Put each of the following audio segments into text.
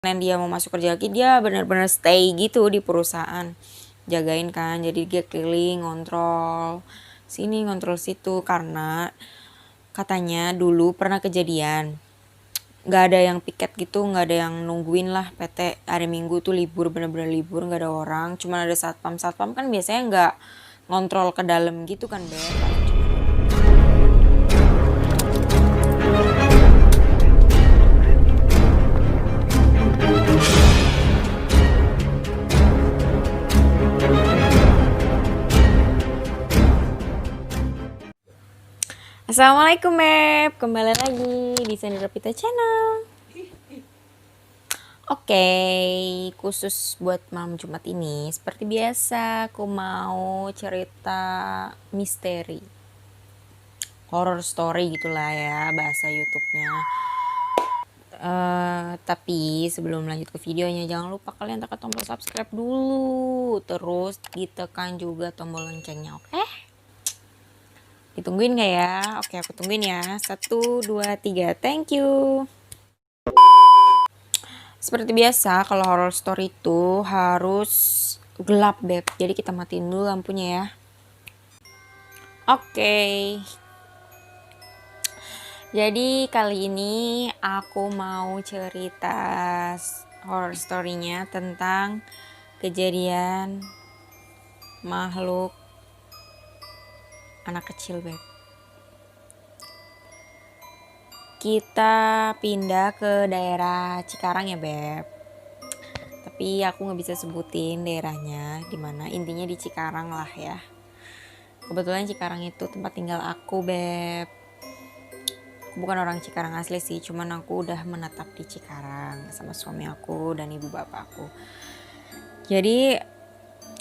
Senin dia mau masuk kerja lagi, dia bener-bener stay gitu di perusahaan, jagain kan. Jadi dia keliling ngontrol sini ngontrol situ, karena katanya dulu pernah kejadian nggak ada yang piket gitu, nggak ada yang nungguin lah. PT hari Minggu tuh libur, bener-bener libur, nggak ada orang, cuma ada satpam kan biasanya nggak ngontrol ke dalam gitu kan, Beb. Assalamualaikum, Beb, kembali lagi di Sandra Pita Channel. Oke, khusus buat malam Jumat ini, seperti biasa aku mau cerita misteri, horror story gitulah ya bahasa YouTube-nya. Tapi sebelum lanjut ke videonya, jangan lupa kalian tekan tombol subscribe dulu, terus ditekan juga tombol loncengnya, oke? Ditungguin gak ya? Oke, aku tungguin ya. 1, 2, 3, thank you. Seperti biasa, kalau horror story itu harus gelap, Beb. Jadi kita matiin dulu lampunya ya. Oke. Jadi kali ini aku mau cerita horror story-nya tentang kejadian makhluk anak kecil, Beb. Kita pindah ke daerah Cikarang ya, Beb. Tapi aku nggak bisa sebutin daerahnya di mana, intinya di Cikarang lah ya. Kebetulan Cikarang itu tempat tinggal aku, Beb. Aku bukan orang Cikarang asli sih, cuman aku udah menetap di Cikarang sama suami aku dan ibu bapakku. Jadi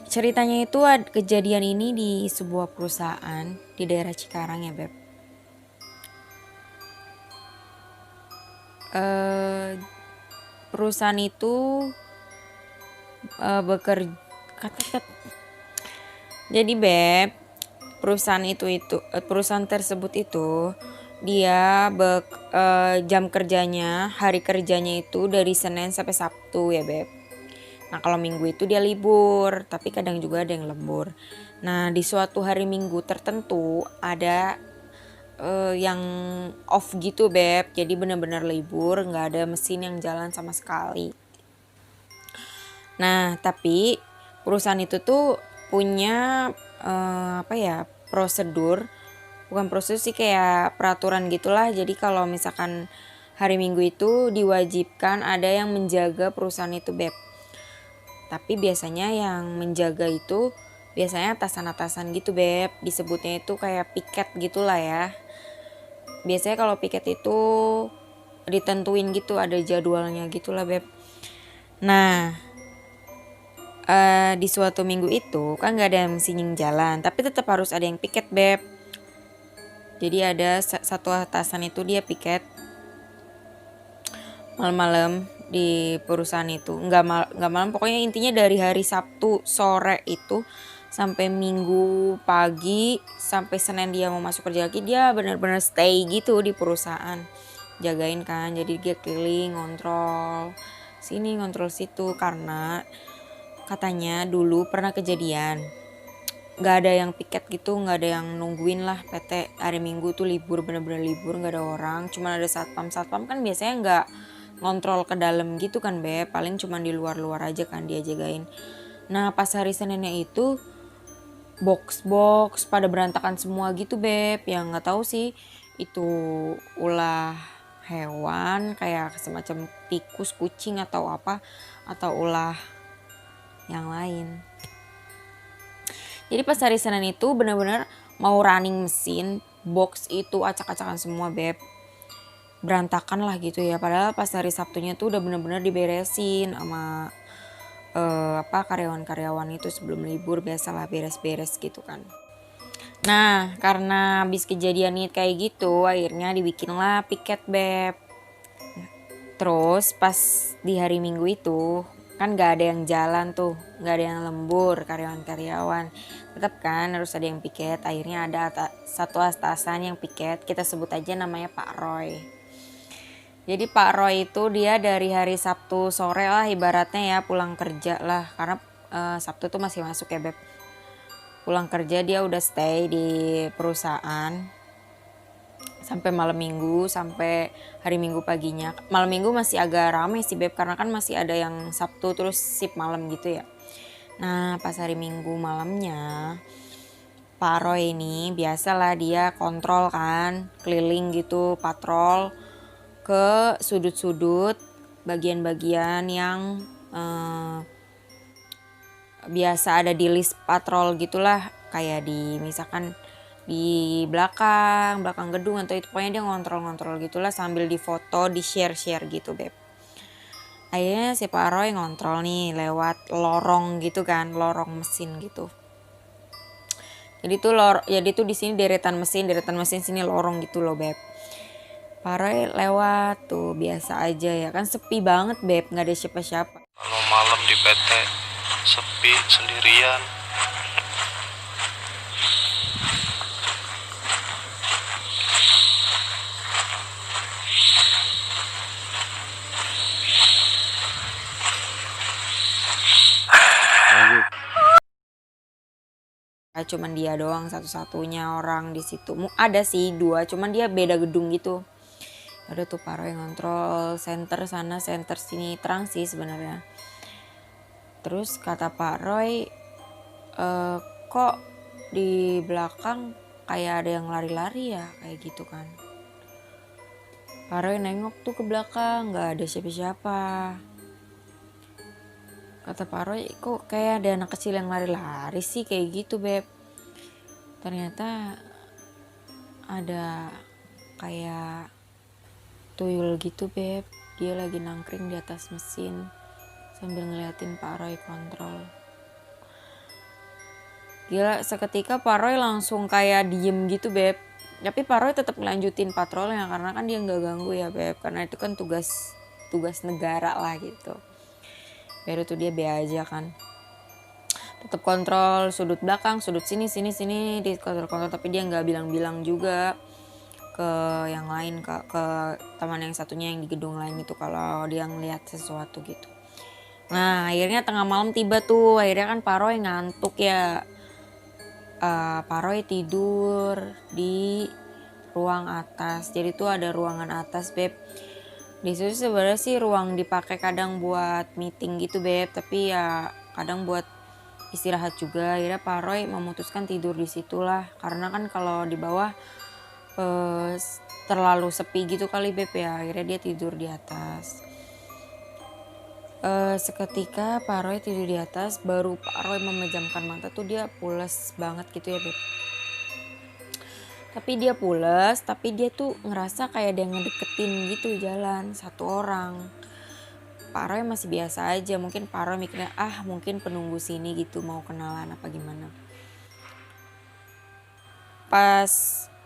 ceritanya itu kejadian ini di sebuah perusahaan di daerah Cikarang ya, Beb. Perusahaan itu bekerja. Jadi, Beb, perusahaan tersebut itu dia jam kerjanya, hari kerjanya itu dari Senin sampai Sabtu ya, Beb. Nah, kalau Minggu itu dia libur, tapi kadang juga ada yang lembur. Nah, di suatu hari Minggu tertentu ada yang off gitu, Beb. Jadi benar-benar libur, nggak ada mesin yang jalan sama sekali. Nah, tapi perusahaan itu tuh punya prosedur, bukan prosedur sih, kayak peraturan gitulah. Jadi kalau misalkan hari Minggu itu diwajibkan ada yang menjaga perusahaan itu, Beb. Tapi biasanya yang menjaga itu biasanya atasan-atasan gitu, Beb. Disebutnya itu kayak piket gitulah ya. Biasanya kalau piket itu ditentuin gitu, ada jadwalnya gitulah, Beb. Nah, di suatu minggu itu kan gak ada mesin yang jalan, tapi tetap harus ada yang piket, Beb. Jadi ada satu atasan itu dia piket malam-malam di perusahaan itu, nggak malam, pokoknya intinya dari hari Sabtu sore itu sampai Minggu pagi, sampai Senin dia mau masuk kerja lagi, dia benar-benar stay gitu di perusahaan, jagain kan. Jadi dia keliling ngontrol sini ngontrol situ, karena katanya dulu pernah kejadian nggak ada yang piket gitu, nggak ada yang nungguin lah. PT hari Minggu tuh libur, bener-bener libur, nggak ada orang, cuma ada satpam kan biasanya nggak ngontrol ke dalam gitu kan, Beb. Paling cuma di luar aja kan dia jagain. Nah, pas hari Seninnya itu box pada berantakan semua gitu, Beb. Yang nggak tahu sih itu ulah hewan kayak semacam tikus, kucing atau apa, atau ulah yang lain. Jadi pas hari Senin itu benar-benar mau running mesin, box itu acak-acakan semua, Beb. Berantakan lah gitu ya. Padahal pas hari Sabtunya tuh udah benar-benar diberesin sama karyawan-karyawan itu sebelum libur, biasalah beres-beres gitu kan. Nah, karena habis kejadian ini kayak gitu, akhirnya dibikinlah piket, Beb. Terus pas di hari Minggu itu kan gak ada yang jalan tuh, gak ada yang lembur, karyawan-karyawan tetap kan harus ada yang piket. Akhirnya ada satu atasan yang piket, kita sebut aja namanya Pak Roy. Jadi Pak Roy itu dia dari hari Sabtu sore lah ibaratnya ya pulang kerja lah, karena Sabtu tuh masih masuk ya Beb. Pulang kerja dia udah stay di perusahaan sampai malam minggu, sampai hari minggu paginya. Malam minggu masih agak rame sih Beb, karena kan masih ada yang Sabtu terus sip malam gitu ya. Nah pas hari minggu malamnya Pak Roy ini biasalah dia kontrol kan, keliling gitu, patrol ke sudut-sudut bagian-bagian yang biasa ada di list patrol gitulah, kayak di misalkan di belakang gedung atau itu, pokoknya dia ngontrol-ngontrol gitulah sambil difoto, di share-share gitu Beb. Akhirnya si Pak Roy ngontrol nih lewat lorong gitu kan, lorong mesin gitu. Jadi tuh di sini deretan mesin sini lorong gitu loh Beb. Pak Roy lewat tuh biasa aja ya kan, sepi banget Beb, nggak ada siapa-siapa. Kalau malam di PT sepi sendirian. Cuman dia doang satu-satunya orang di situ. Ada sih dua, cuman dia beda gedung gitu. Ada tuh Pak Roy ngontrol center sana, center sini, terang sih sebenarnya. Terus kata Pak Roy, kok di belakang kayak ada yang lari-lari ya, kayak gitu kan. Pak Roy nengok tuh ke belakang, nggak ada siapa-siapa. Kata Pak Roy, kok kayak ada anak kecil yang lari-lari sih, kayak gitu Beb. Ternyata ada kayak tuyul gitu Beb, dia lagi nangkring di atas mesin sambil ngeliatin Pak Roy kontrol. Gila, seketika Pak Roy langsung kayak diem gitu Beb, tapi Pak Roy tetap ngelanjutin patrolnya karena kan dia nggak ganggu ya Beb, karena itu kan tugas negara lah gitu. Baru tuh dia be aja kan, tetap kontrol sudut belakang, sudut sini di kontrol, tapi dia nggak bilang juga ke yang lain, ke teman yang satunya yang di gedung lain itu kalau dia ngeliat sesuatu gitu. Nah akhirnya tengah malam tiba tuh, akhirnya kan Pak Roy ngantuk ya. Pak Roy tidur di ruang atas. Jadi tuh ada ruangan atas Beb. Di situ sebenarnya sih ruang dipakai kadang buat meeting gitu Beb, tapi ya kadang buat istirahat juga. Akhirnya Pak Roy memutuskan tidur di situlah, karena kan kalau di bawah terlalu sepi gitu kali Beb ya. Akhirnya dia tidur di atas. Seketika Pak Roy tidur di atas, baru Pak Roy memejamkan mata tuh dia pules banget gitu ya Beb. Tapi dia pules, tapi dia tuh ngerasa kayak dia ngedeketin gitu jalan satu orang. Pak Roy masih biasa aja, mungkin Pak Roy mikirnya mungkin penunggu sini gitu mau kenalan apa gimana. Pas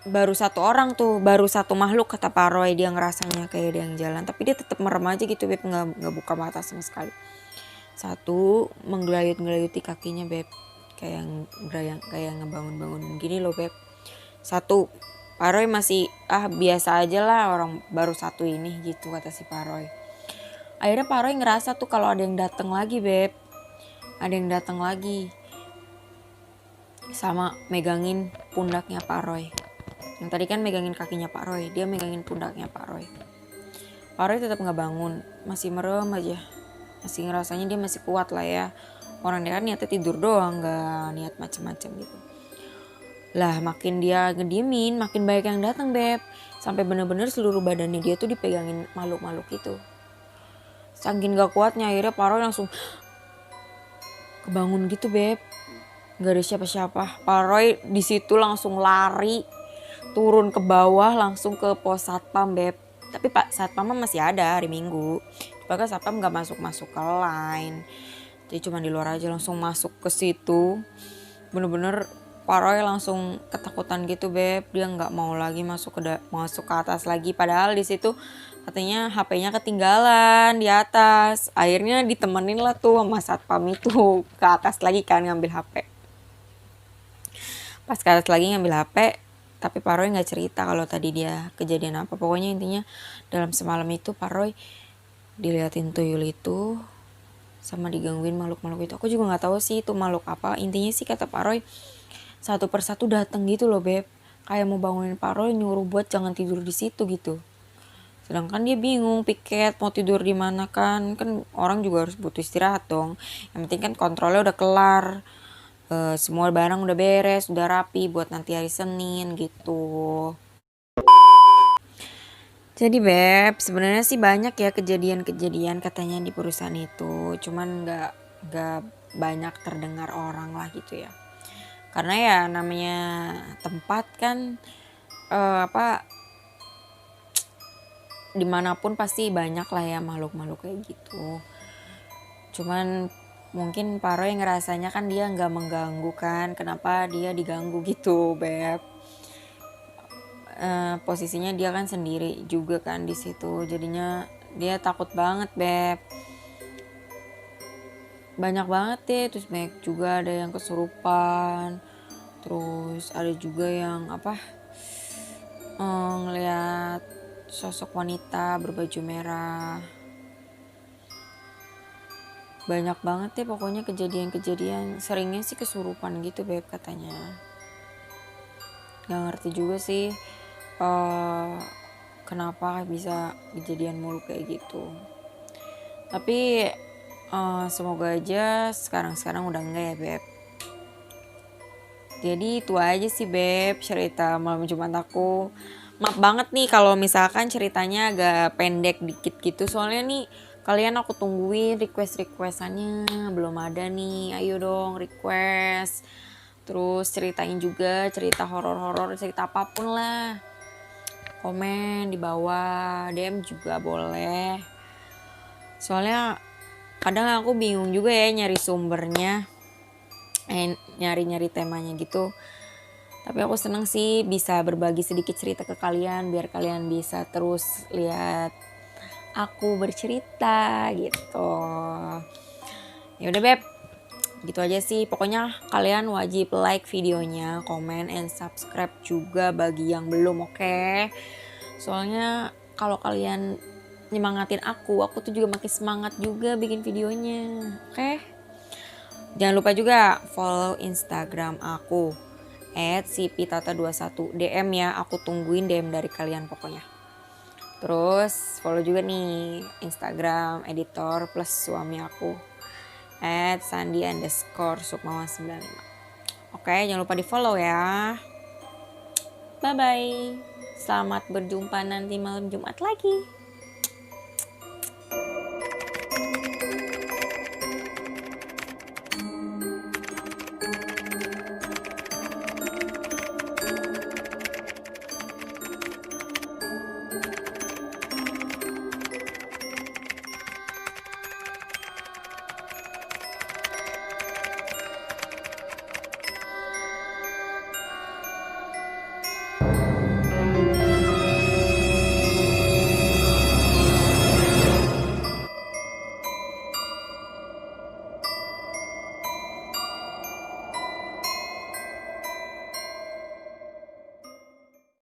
baru satu orang tuh, baru satu makhluk kata Pak Roy, dia ngerasanya kayak dia yang jalan, tapi dia tetap merem aja gitu Beb, nggak buka mata sama sekali. Satu menggelayut-gelayuti kakinya Beb, kayak ngebangun-bangun gini loh Beb. Satu, Pak Roy masih biasa aja lah, orang baru satu ini gitu kata si Pak Roy. Akhirnya Pak Roy ngerasa tuh kalau ada yang datang lagi Beb, ada yang datang lagi sama megangin pundaknya Pak Roy. Yang tadi kan megangin kakinya Pak Roy, dia megangin pundaknya Pak Roy. Pak Roy tetap nggak bangun, masih merem aja, masih ngerasanya dia masih kuat lah ya. Orang dia kan niatnya tidur doang, nggak niat macem-macem gitu. Lah makin dia ngediemin, makin banyak yang datang Beb. Sampai bener-bener seluruh badannya dia tuh dipegangin makhluk-makhluk itu. Saking gak kuatnya akhirnya Pak Roy langsung kebangun gitu Beb. Gak ada siapa-siapa. Pak Roy di situ langsung lari, turun ke bawah langsung ke pos satpam Beb. Tapi Pak satpam masih ada hari Minggu. Bahkan satpam gak masuk-masuk ke line. Jadi cuma di luar aja, langsung masuk ke situ. Bener-bener Pak Roy langsung ketakutan gitu Beb, dia nggak mau lagi masuk ke atas lagi. Padahal di situ katanya HP-nya ketinggalan di atas. Akhirnya ditemenin lah tuh sama satpam itu ke atas lagi kan ngambil HP. Pas ke atas lagi ngambil HP, tapi Pak Roy nggak cerita kalau tadi dia kejadian apa. Pokoknya intinya dalam semalam itu Pak Roy diliatin tuyul itu sama digangguin makhluk-makhluk itu. Aku juga nggak tahu sih itu makhluk apa. Intinya sih kata Pak Roy satu persatu datang gitu loh beb, kayak mau bangunin Pak Roy, nyuruh buat jangan tidur di situ gitu. Sedangkan dia bingung piket mau tidur di mana, kan orang juga harus butuh istirahat dong. Yang penting kan kontrolnya udah kelar, semua barang udah beres, udah rapi buat nanti hari Senin gitu. Jadi beb, sebenarnya sih banyak ya kejadian-kejadian katanya di perusahaan itu, cuman nggak banyak terdengar orang lah gitu ya. Karena ya namanya tempat kan apa dimanapun pasti banyak lah ya makhluk-makhluk kayak gitu. Cuman mungkin Pak Roy ngerasanya kan dia nggak mengganggu kan, kenapa dia diganggu gitu beb. Posisinya dia kan sendiri juga kan di situ, jadinya dia takut banget beb. Banyak banget deh, terus banyak juga ada yang kesurupan, terus ada juga yang apa ngelihat sosok wanita berbaju merah. Banyak banget deh pokoknya kejadian-kejadian, seringnya sih kesurupan gitu beb katanya. Gak ngerti juga sih kenapa bisa kejadian mulu kayak gitu. Tapi semoga aja sekarang udah enggak ya beb. Jadi itu aja sih beb cerita malam Jumat aku. Maaf banget nih kalau misalkan ceritanya agak pendek dikit gitu, soalnya nih kalian aku tungguin requestannya belum ada nih. Ayo dong request. Terus ceritain juga cerita horor-horor, cerita apapun lah. Komen di bawah, DM juga boleh. Soalnya kadang aku bingung juga ya nyari sumbernya, nyari temanya gitu. Tapi aku seneng sih bisa berbagi sedikit cerita ke kalian biar kalian bisa terus lihat aku bercerita gitu. Ya udah beb, gitu aja sih. Pokoknya kalian wajib like videonya, komen, and subscribe juga bagi yang belum, oke? Soalnya kalau kalian nyemangatin aku tuh juga makin semangat juga bikin videonya, oke? Jangan lupa juga follow Instagram aku @sipitata21, DM ya, aku tungguin DM dari kalian pokoknya. Terus follow juga nih Instagram editor plus suami aku @sandi_sukmawan95. Oke, jangan lupa di follow ya. Bye bye, selamat berjumpa nanti malam Jumat lagi.